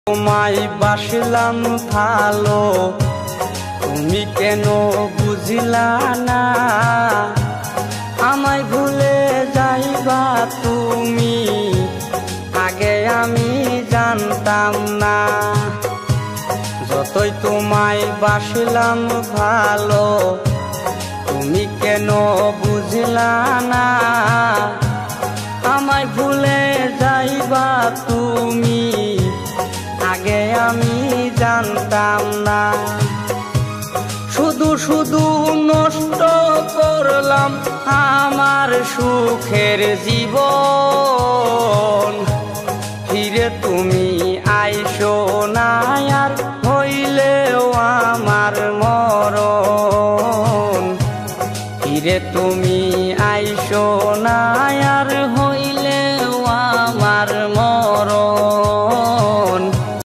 তোমায় বাসলাম ভালো, তুমি কেন বুঝিলা না? আমায় ভুলে যাইবা তুমি, আগে আমি জানতাম না। যতই তোমায় বাসলাম ভালো, তুমি কেন বুঝিলা না? আমায় ভুলে যাইবা তুমি, আগে আমি জানতাম না। শুধু শুধু নষ্ট করলাম আমার সুখের জীবন। ফিরে তুমি আইসো না আর, হইলেও আমার মরণ। ফিরে তুমি আইসো না